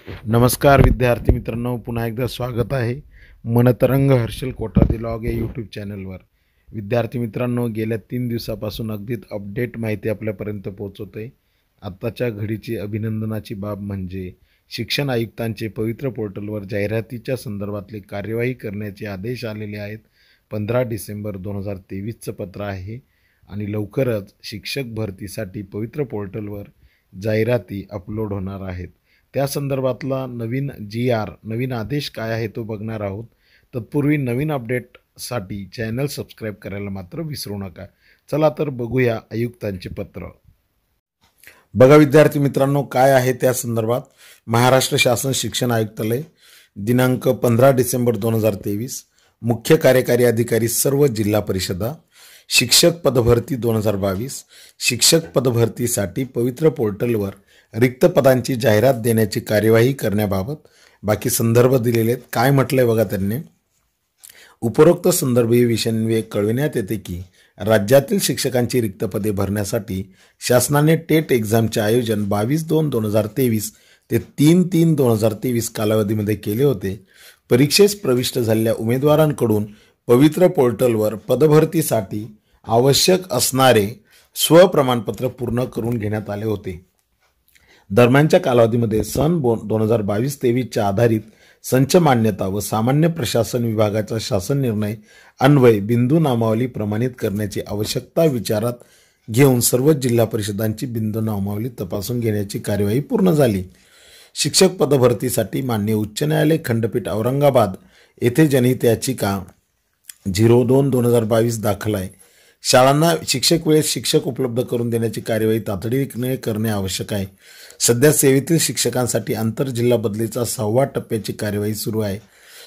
नमस्कार विद्यार्थी मित्रांनो, पुन्हा एकदा स्वागत आहे मनतरंग हर्षल कोठारी लॉग या यूट्यूब चॅनलवर। विद्यार्थी मित्रांनो, गेल्या 3 दिवसापासून अगदी अपडेट माहिती आपल्यापर्यंत पोहोचवते। आत्ताच्या घडीची अभिनंदनाची बाब म्हणजे शिक्षण आयुक्तांचे पवित्र पोर्टलवर जाहिरातीच्या संदर्भातली कार्यवाही करण्याचे आदेश आलेले आहेत। 15 डिसेंबर 2023चं पत्र आहे आणि लवकरच शिक्षक भरतीसाठी पवित्र पोर्टलवर जाहिराती अपलोड होणार आहेत। त्या संदर्भातला नवीन नवीन आदेश काय आहे तो बघणार आहोत। तत्पूर्वी नवीन अपडेटसाठी चॅनल सबस्क्राईब करायला मात्र विसरू नका। चला तर बघूया आयुक्तांचे पत्र। बघा विद्यार्थी मित्रांनो, काय आहे त्या संदर्भात। महाराष्ट्र शासन शिक्षण आयुक्तालय दिनांक 15 डिसेंबर 2023, मुख्य कार्यकारी अधिकारी सर्व जिल्हा परिषदा, शिक्षक पदभरती 2022, शिक्षक पदभरतीसाठी पवित्र पोर्टलवर रिक्त पदांची जाहिरात देण्याची कार्यवाही करण्याबाबत बाकी संदर्भ दिलेले आहेत। काय म्हटलंय बघा त्यांनी, उपरोक्त संदर्भीय विषयान्वये कळविण्यात येते की राज्यातील शिक्षकांची रिक्त पदे भरण्यासाठी शासनाने टेट एक्झामचे आयोजन 22/2/2023 ते 3/3/2023 कालावधीमध्ये केले होते। परीक्षेस प्रविष्ट झालेल्या उमेदवारांकडून पवित्र पोर्टलवर पदभरतीसाठी आवश्यक असणारे स्वप्रमाणपत्र पूर्ण करून घेण्यात आले होते। दरम्यानच्या कालावधीमध्ये सन 2022-23च्या आधारित संच मान्यता व सामान्य प्रशासन विभागाचा शासन निर्णय अन्वय बिंदू नामावली प्रमाणित करण्याची आवश्यकता विचारात घेऊन सर्व जिल्हा परिषदांची बिंदू नामावली तपासून घेण्याची कार्यवाही पूर्ण झाली। शिक्षक पदभरतीसाठी मान्य उच्च न्यायालय खंडपीठ औरंगाबाद येथे जनहित याचिका 02/2022 दाखल आहे। शाळांना शिक्षक वेळेत शिक्षक उपलब्ध करून देण्याची कार्यवाही तातडीने करणे आवश्यक आहे। सध्या सेवेतील शिक्षकांसाठी आंतरजिल्हा बदलीचा 6व्या टप्प्याची कार्यवाही सुरू आहे।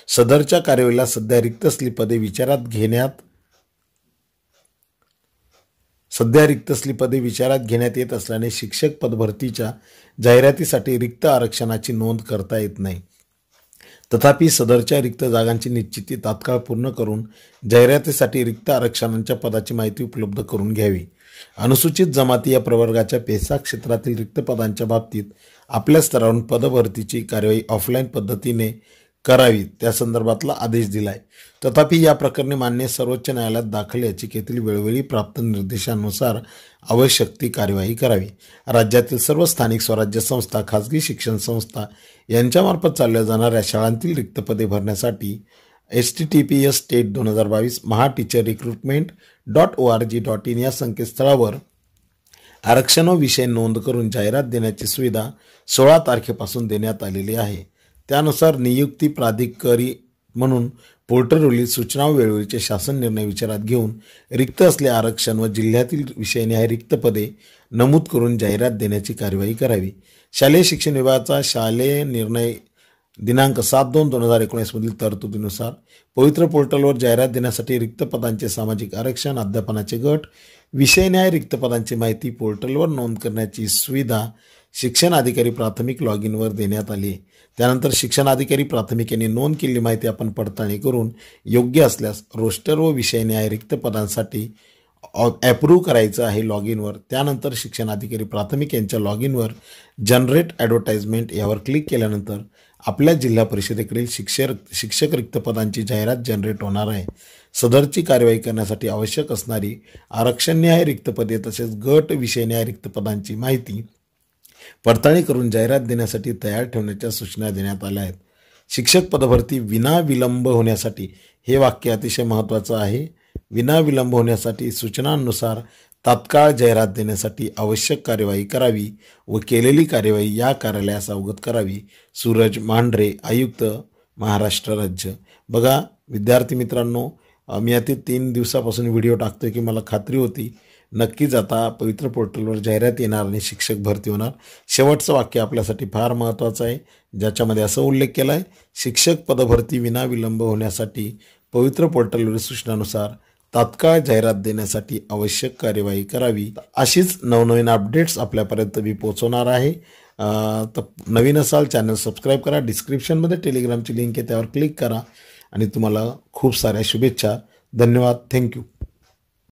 सदरच्या कार्यवाहीला सध्या रिक्त स्लीपदे विचारात घेण्यात येत असल्याने शिक्षक पदभरतीच्या जाहिरातीसाठी रिक्त आरक्षणाची नोंद करता येत नाही। तथापि सदरच्या रिक्त जागांची निश्चिती तात्काळ पूर्ण करून जाहिरातीसाठी रिक्त आरक्षणांच्या पदाची माहिती उपलब्ध करून घ्यावी। अनुसूचित जमाती या प्रवर्गाच्या पेसा क्षेत्रातील रिक्त पदांच्या बाबतीत आपल्या स्तरावरून पदभरतीची कार्यवाही ऑफलाईन पद्धतीने करावी त्या संदर्भातला आदेश दिलाय। तथापि या प्रकरणी मान्य सर्वोच्च न्यायालयात दाखल याचिकेतील वेळोवेळी प्राप्त निर्देशानुसार आवश्यक ती कार्यवाही करावी। राज्यातील सर्व स्थानिक स्वराज्य संस्था, खाजगी शिक्षण संस्था यांच्यामार्फत चालवल्या जाणाऱ्या शाळांतील रिक्त पदे भरण्यासाठी https://state2022 mahateacherrecruitment.org.in या संकेतस्थळावर आरक्षण व विषय नोंद करून जाहिरात देण्याची सुविधा 16 तारखेपासून देण्यात आलेली आहे। त्यानुसार नियुक्ती प्राधिकारी म्हणून पोर्टलवरील सूचना व वेळोवेळीचे शासन निर्णय विचारात घेऊन रिक्त असलेले आरक्षण व जिल्ह्यातील विषयनिहाय रिक्त पदे नमूद करून जाहिरात देण्याची कार्यवाही करावी। शालेय शिक्षण विभागाचा शालेय निर्णय दिनांक 7/2/2019 मधील तरतुदीनुसार पवित्र पोर्टलवर जाहिरात देण्यासाठी रिक्त पदांचे सामाजिक आरक्षण, अध्यापनाचे गट, विषयनिहाय रिक्त पदांची माहिती पोर्टलवर नोंद करण्याची सुविधा शिक्षण अधिकारी प्राथमिक लॉग इनवर देण्यात आली। त्यानंतर शिक्षण अधिकारी प्राथमिक यांनी नोंद केलेली माहिती आपण पडताळणी करून योग्य असल्यास रोस्टर व विषयनिहाय रिक्त पदांसाठी अप्रूव्ह करायचं आहे लॉग इनवर। त्यानंतर शिक्षण अधिकारी प्राथमिक यांच्या लॉग इनवर जनरेट ॲडव्हर्टाइजमेंट यावर क्लिक केल्यानंतर आपल्या जिल्हा परिषदेकडील शिक्षक रिक्त पदांची जाहिरात जनरेट होणार आहे। सदरची कार्यवाही करण्यासाठी आवश्यक असणारी आरक्षणनिहाय रिक्त पदे तसेच गट विषयनिहाय रिक्त पदांची माहिती पडताळणी करून जाहिरात देण्यासाठी तयार ठेवण्याच्या सूचना देण्यात आल्या आहेत। शिक्षक पदभरती विनाविलंब होण्यासाठी, हे वाक्य अतिशय महत्त्वाचं आहे, विनाविलंब होण्यासाठी सूचनांनुसार तात्काळ जाहिरात देण्यासाठी आवश्यक कार्यवाही करावी व केलेली कार्यवाही या कार्यालयास अवगत करावी। सूरज मांढरे, आयुक्त, महाराष्ट्र राज्य। बघा विद्यार्थी मित्रांनो, मी आता 3 दिवसापासून व्हिडिओ टाकतोय की मला खात्री होती नक्कीच आता पवित्र पोर्टलवर जाहिरात येणार आणि शिक्षक भरती होणार। शेवटचं वाक्य आपल्यासाठी फार महत्त्वाचं आहे, ज्याच्यामध्ये असं उल्लेख केला आहे, शिक्षक पदभरती विनाविलंब होण्यासाठी पवित्र पोर्टलवरील सूचनानुसार तात्काळ जाहिरात देण्यासाठी आवश्यक कार्यवाही करावी। अशीच नवनवीन अपडेट्स आपल्यापर्यंत मी पोहोचवणार आहे। तर नवीन असाल चॅनल सबस्क्राईब करा। डिस्क्रिप्शनमध्ये टेलिग्रामची लिंक आहे, त्यावर क्लिक करा आणि तुम्हाला खूप साऱ्या शुभेच्छा। धन्यवाद, थँक्यू।